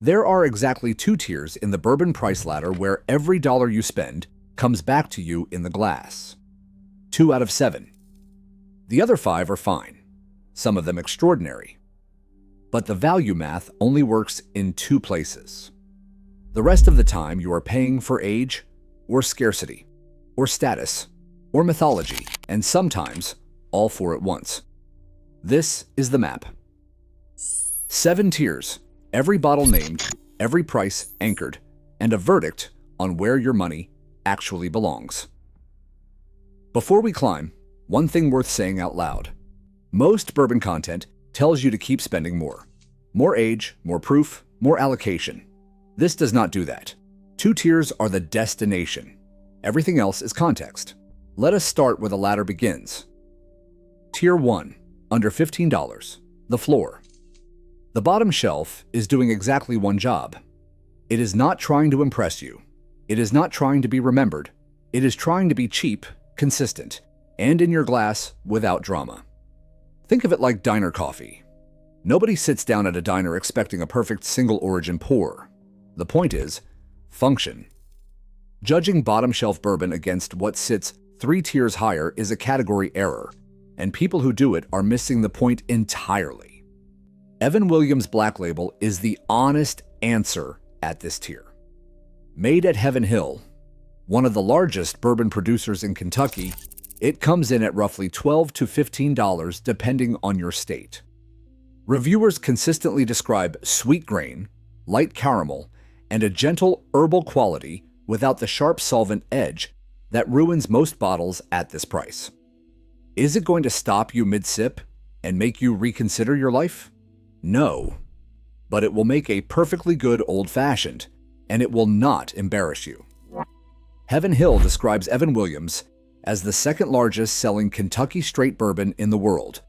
There are exactly two tiers in the bourbon price ladder where every dollar you spend comes back to you in the glass. 2 out of 7. The other 5 are fine, some of them extraordinary. But the value math only works in 2 places. The rest of the time you are paying for age, or scarcity, or status, or mythology, and sometimes all 4 at once. This is the map. 7 tiers, every bottle named, every price anchored, and a verdict on where your money actually belongs. Before we climb, one thing worth saying out loud. Most bourbon content tells you to keep spending more. More age, more proof, more allocation. This does not do that. 2 tiers are the destination. Everything else is context. Let us start where the ladder begins. Tier 1, under $15, the floor. The bottom shelf is doing exactly one job. It is not trying to impress you. It is not trying to be remembered. It is trying to be cheap, consistent, and in your glass without drama. Think of it like diner coffee. Nobody sits down at a diner expecting a perfect single origin pour. The point is, function. Judging bottom shelf bourbon against what sits 3 tiers higher is a category error, and people who do it are missing the point entirely. Evan Williams Black Label is the honest answer at this tier. Made at Heaven Hill, one of the largest bourbon producers in Kentucky, it comes in at roughly $12 to $15 depending on your state. Reviewers consistently describe sweet grain, light caramel, and a gentle herbal quality without the sharp solvent edge that ruins most bottles at this price. Is it going to stop you mid-sip and make you reconsider your life? No, but it will make a perfectly good old-fashioned, and it will not embarrass you. Heaven Hill describes Evan Williams as the second largest selling Kentucky straight bourbon in the world,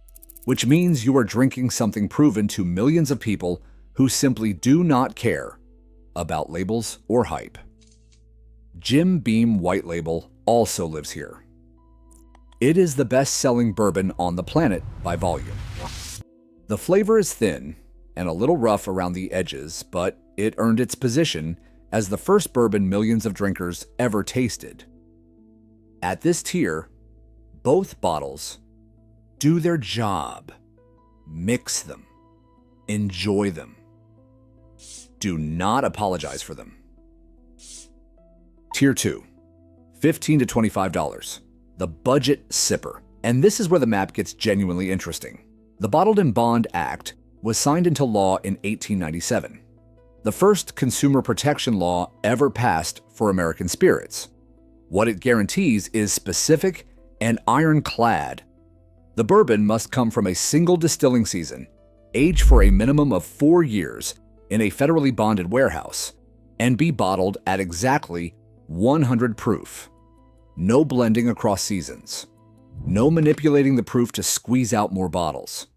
which means you are drinking something proven to millions of people who simply do not care about labels or hype. Jim Beam White Label also lives here. It is the best-selling bourbon on the planet by volume. The flavor is thin and a little rough around the edges, but it earned its position as the first bourbon millions of drinkers ever tasted. At this tier, both bottles do their job. Mix them. Enjoy them. Do not apologize for them. Tier 2, $15 to $25, the budget sipper. And this is where the map gets genuinely interesting. The Bottled in Bond Act was signed into law in 1897, the first consumer protection law ever passed for American spirits. What it guarantees is specific and ironclad. The bourbon must come from a single distilling season, aged for a minimum of 4 years in a federally bonded warehouse, and be bottled at exactly 100 proof. No blending across seasons. No manipulating the proof to squeeze out more bottles.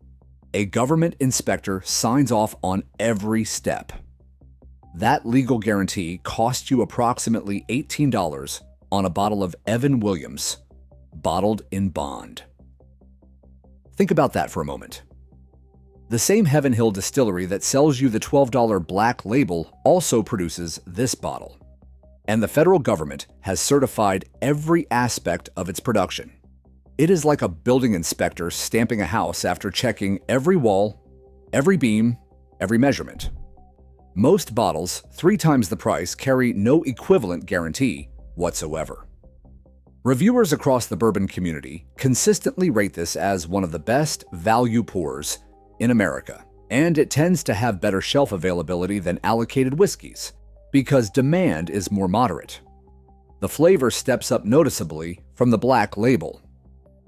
A government inspector signs off on every step. That legal guarantee costs you approximately $18 on a bottle of Evan Williams, bottled in bond. Think about that for a moment. The same Heaven Hill distillery that sells you the $12 Black Label also produces this bottle, and the federal government has certified every aspect of its production. It is like a building inspector stamping a house after checking every wall, every beam, every measurement. Most bottles, 3 times the price, carry no equivalent guarantee whatsoever. Reviewers across the bourbon community consistently rate this as one of the best value pours in America, and it tends to have better shelf availability than allocated whiskeys because demand is more moderate. The flavor steps up noticeably from the Black Label.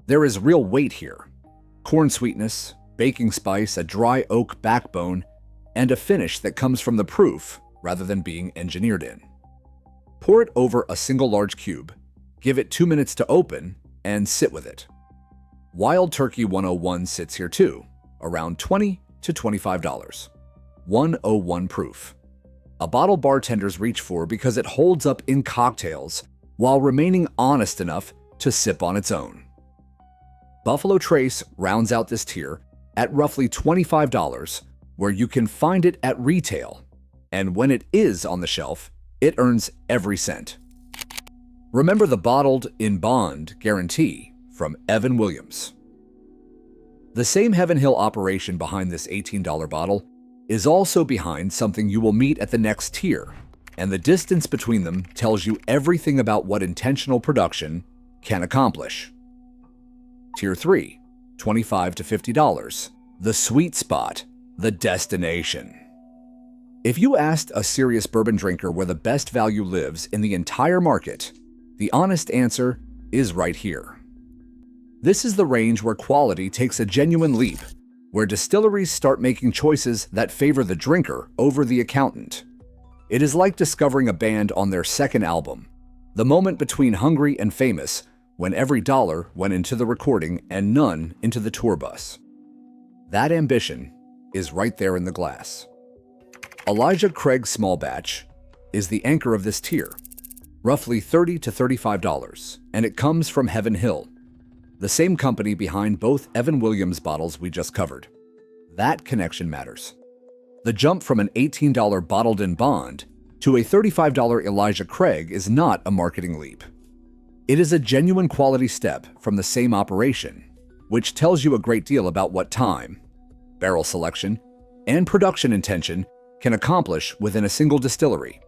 There is real weight here. Corn sweetness, baking spice, a dry oak backbone, and a finish that comes from the proof rather than being engineered in. Pour it over a single large cube, give it 2 minutes to open, and sit with it. Wild Turkey 101 sits here too, around $20 to $25. 101 proof. A bottle bartenders reach for because it holds up in cocktails while remaining honest enough to sip on its own. Buffalo Trace rounds out this tier at roughly $25, where you can find it at retail And when it is on the shelf, it earns every cent. Remember the bottled in bond guarantee from Evan Williams. The same Heaven Hill operation behind this $18 bottle is also behind something you will meet at the next tier, and the distance between them tells you everything about what intentional production can accomplish. Tier 3, $25 to $50, the sweet spot, the destination. If you asked a serious bourbon drinker where the best value lives in the entire market, the honest answer is right here. This is the range where quality takes a genuine leap, where distilleries start making choices that favor the drinker over the accountant. It is like discovering a band on their second album, the moment between Hungry and Famous, when every dollar went into the recording and none into the tour bus. That ambition is right there in the glass. Elijah Craig Small Batch is the anchor of this tier, roughly $30 to $35, and it comes from Heaven Hill, the same company behind both Evan Williams bottles we just covered. That connection matters. The jump from an $18 bottled in bond to a $35 Elijah Craig is not a marketing leap. It is a genuine quality step from the same operation, which tells you a great deal about what time, barrel selection, and production intention can accomplish within a single distillery.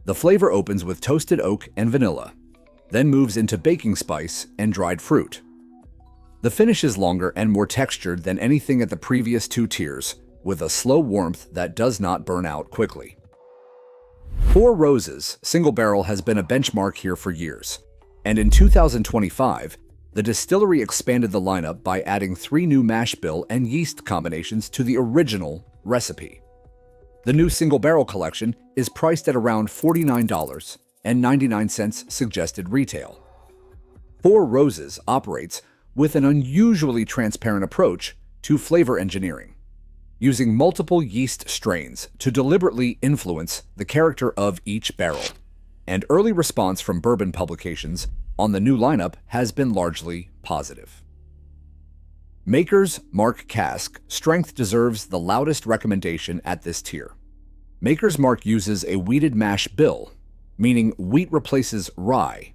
The flavor opens with toasted oak and vanilla, then moves into baking spice and dried fruit. The finish is longer and more textured than anything at the previous two tiers, with a slow warmth that does not burn out quickly. Four Roses single barrel has been a benchmark here for years, and in 2025, the distillery expanded the lineup by adding 3 new mash bill and yeast combinations to the original recipe. The new single barrel collection is priced at around $49.99 suggested retail. Four Roses operates with an unusually transparent approach to flavor engineering, using multiple yeast strains to deliberately influence the character of each barrel. And early response from bourbon publications on the new lineup has been largely positive. Maker's Mark Cask strength deserves the loudest recommendation at this tier. Maker's Mark uses a wheated mash bill, meaning wheat replaces rye,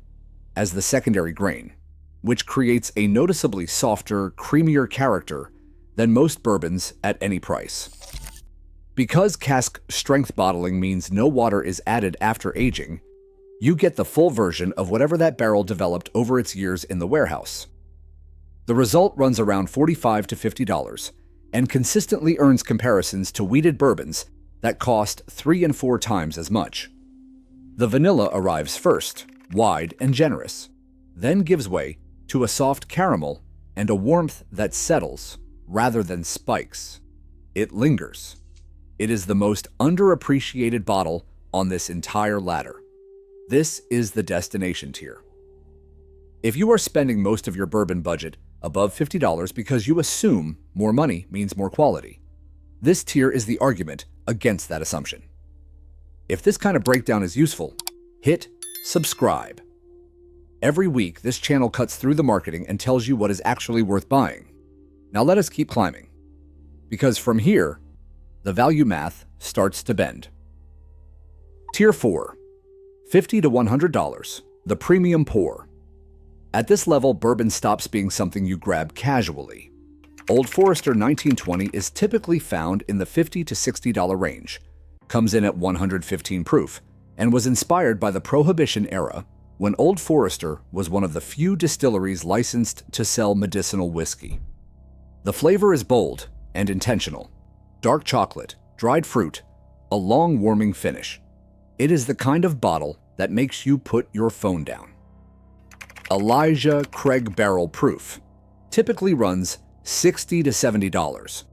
as the secondary grain, which creates a noticeably softer, creamier character than most bourbons at any price. Because cask strength bottling means no water is added after aging, you get the full version of whatever that barrel developed over its years in the warehouse. The result runs around $45 to $50 and consistently earns comparisons to wheated bourbons that cost 3 and 4 times as much. The vanilla arrives first, wide and generous, then gives way to a soft caramel and a warmth that settles rather than spikes. It lingers. It is the most underappreciated bottle on this entire ladder. This is the destination tier. If you are spending most of your bourbon budget above $50 because you assume more money means more quality, this tier is the argument against that assumption. If this kind of breakdown is useful, hit subscribe. Every week, this channel cuts through the marketing and tells you what is actually worth buying. Now let us keep climbing, because from here, the value math starts to bend. Tier 4, $50 to $100, the premium pour. At this level, bourbon stops being something you grab casually. Old Forester 1920 is typically found in the $50 to $60 range, comes in at 115 proof, and was inspired by the Prohibition era when Old Forester was one of the few distilleries licensed to sell medicinal whiskey. The flavor is bold and intentional. Dark chocolate, dried fruit, a long warming finish. It is the kind of bottle that makes you put your phone down. Elijah Craig Barrel Proof typically runs $60 to $70.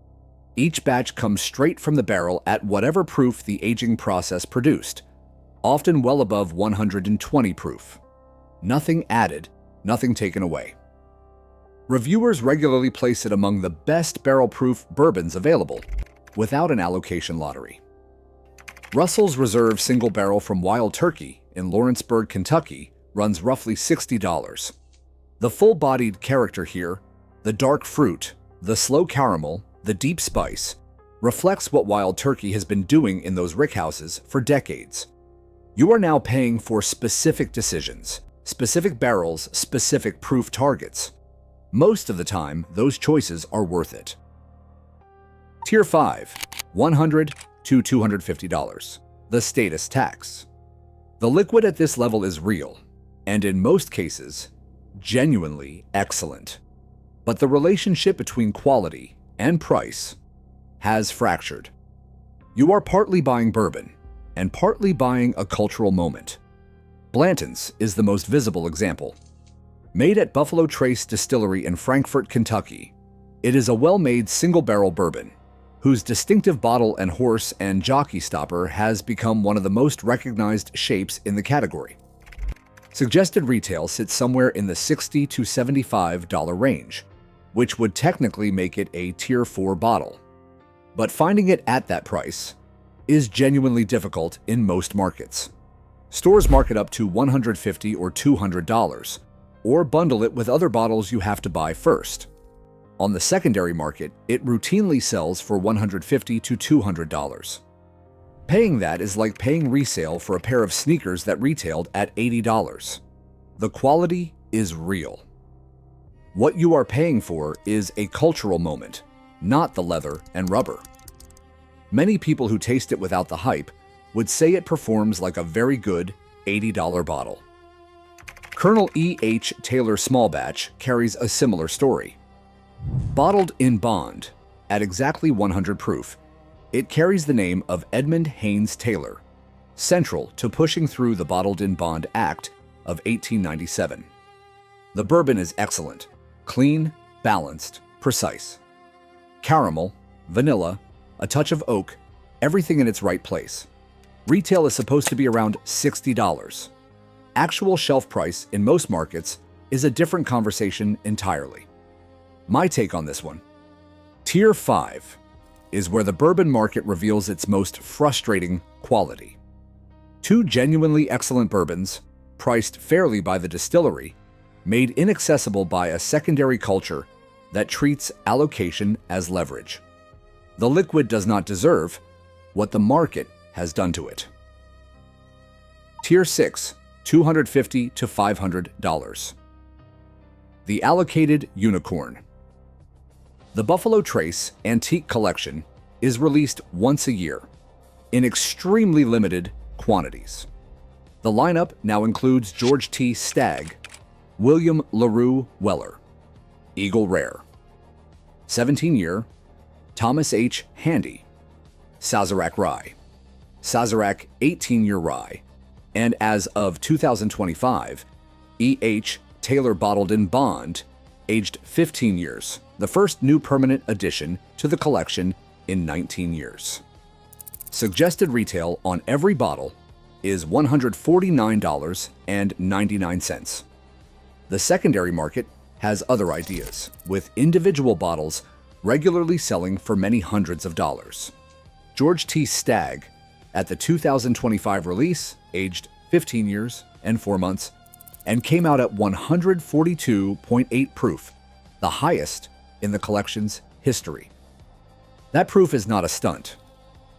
Each batch comes straight from the barrel at whatever proof the aging process produced, often well above 120 proof. Nothing added, nothing taken away. Reviewers regularly place it among the best barrel-proof bourbons available, without an allocation lottery. Russell's Reserve Single Barrel from Wild Turkey in Lawrenceburg, Kentucky, runs roughly $60. The full-bodied character here, the dark fruit, the slow caramel, the deep spice, reflects what Wild Turkey has been doing in those rickhouses for decades. You are now paying for specific decisions, specific barrels, specific proof targets. Most of the time, those choices are worth it. Tier 5, $100 to $250. The status tax. The liquid at this level is real, and in most cases, genuinely excellent. But the relationship between quality and price has fractured. You are partly buying bourbon and partly buying a cultural moment. Blanton's is the most visible example. Made at Buffalo Trace Distillery in Frankfort, Kentucky, it is a well-made single-barrel bourbon whose distinctive bottle and horse and jockey stopper has become one of the most recognized shapes in the category. Suggested retail sits somewhere in the $60 to $75 range, which would technically make it a Tier 4 bottle. But finding it at that price is genuinely difficult in most markets. Stores mark it up to $150 or $200, or bundle it with other bottles you have to buy first. On the secondary market, it routinely sells for $150 to $200. Paying that is like paying resale for a pair of sneakers that retailed at $80. The quality is real. What you are paying for is a cultural moment, not the leather and rubber. Many people who taste it without the hype would say it performs like a very good $80 bottle. Colonel E. H. Taylor Small Batch carries a similar story. Bottled in bond, at exactly 100 proof, it carries the name of Edmund Haynes Taylor, central to pushing through the Bottled in Bond Act of 1897. The bourbon is excellent, clean, balanced, precise. Caramel, vanilla, a touch of oak, everything in its right place. Retail is supposed to be around $60. Actual shelf price in most markets is a different conversation entirely. My take on this one: Tier 5 is where the bourbon market reveals its most frustrating quality. Two genuinely excellent bourbons, priced fairly by the distillery, made inaccessible by a secondary culture that treats allocation as leverage. The liquid does not deserve what the market has done to it. Tier 6, $250 to $500. The allocated unicorn. The Buffalo Trace Antique Collection is released once a year in extremely limited quantities. The lineup now includes George T. Stagg, William LaRue Weller, Eagle Rare, 17-year, Thomas H. Handy, Sazerac Rye, Sazerac 18-year Rye, and as of 2025, E. H. Taylor Bottled in Bond, aged 15 years, the first new permanent addition to the collection in 19 years. Suggested retail on every bottle is $149.99. The secondary market has other ideas, with individual bottles regularly selling for many hundreds of dollars. George T. Stagg, at the 2025 release, aged 15 years and 4 months, and came out at 142.8 proof, the highest in the collection's history. That proof is not a stunt.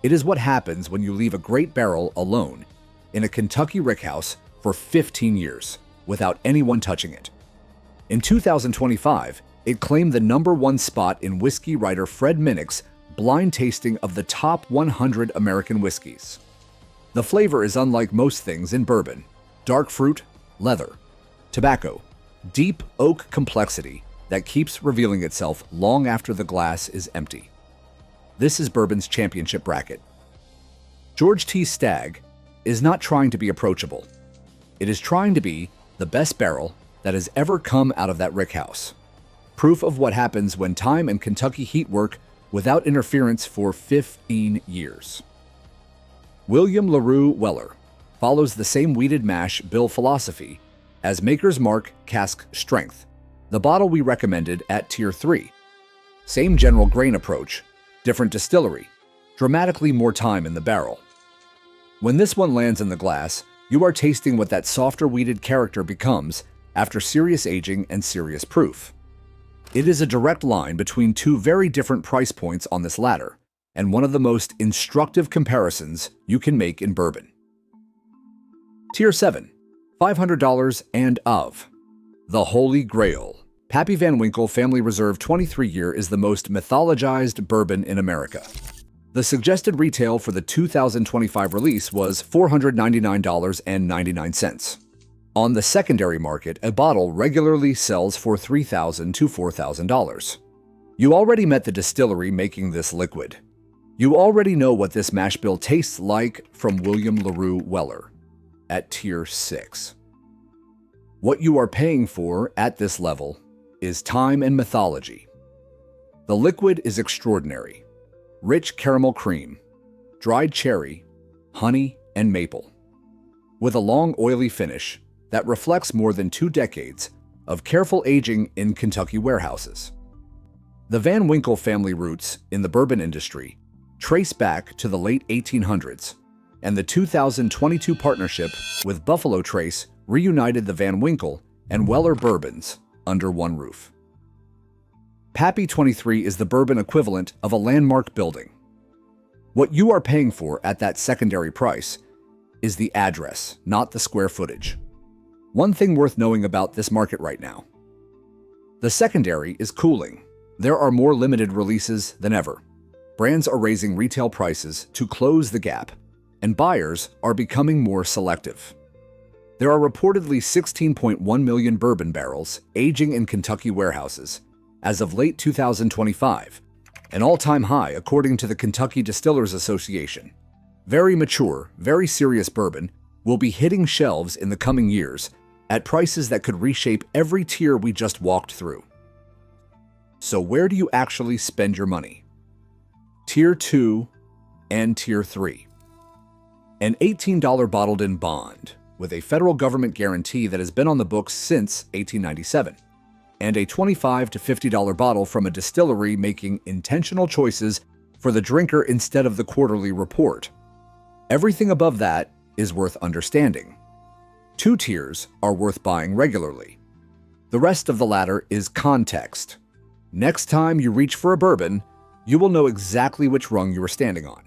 It is what happens when you leave a great barrel alone in a Kentucky rickhouse for 15 years without anyone touching it. In 2025, it claimed the #1 spot in whiskey writer Fred Minnick's blind tasting of the top 100 American whiskeys. The flavor is unlike most things in bourbon: dark fruit, leather, tobacco, deep oak complexity that keeps revealing itself long after the glass is empty. This is bourbon's championship bracket. George T. Stagg is not trying to be approachable. It is trying to be the best barrel that has ever come out of that rickhouse. Proof of what happens when time and Kentucky heat work without interference for 15 years. William LaRue Weller follows the same wheated mash bill philosophy as Maker's Mark Cask Strength, the bottle we recommended at Tier 3. Same general grain approach, different distillery, dramatically more time in the barrel. When this one lands in the glass, you are tasting what that softer wheated character becomes after serious aging and serious proof. It is a direct line between two very different price points on this ladder, and one of the most instructive comparisons you can make in bourbon. Tier 7, $500 and of. The Holy Grail. Pappy Van Winkle Family Reserve 23-year is the most mythologized bourbon in America. The suggested retail for the 2025 release was $499.99. On the secondary market, a bottle regularly sells for $3,000 to $4,000. You already met the distillery making this liquid. You already know what this mash bill tastes like from William LaRue Weller at Tier 6. What you are paying for at this level is time and mythology. The liquid is extraordinary. Rich caramel cream, dried cherry, honey, and maple, with a long oily finish that reflects more than 2 decades of careful aging in Kentucky warehouses. The Van Winkle family roots in the bourbon industry trace back to the late 1800s, and the 2022 partnership with Buffalo Trace reunited the Van Winkle and Weller bourbons under one roof. Pappy 23 is the bourbon equivalent of a landmark building. What you are paying for at that secondary price is the address, not the square footage. One thing worth knowing about this market right now: the secondary is cooling. There are more limited releases than ever. Brands are raising retail prices to close the gap, and buyers are becoming more selective. There are reportedly 16.1 million bourbon barrels aging in Kentucky warehouses as of late 2025, an all-time high according to the Kentucky Distillers Association. Very mature, very serious bourbon will be hitting shelves in the coming years at prices that could reshape every tier we just walked through. So where do you actually spend your money? Tier 2 and Tier 3. An $18 bottled-in bond with a federal government guarantee that has been on the books since 1897, and a $25 to $50 bottle from a distillery making intentional choices for the drinker instead of the quarterly report. Everything above that is worth understanding. 2 tiers are worth buying regularly. The rest of the ladder is context. Next time you reach for a bourbon, you will know exactly which rung you are standing on.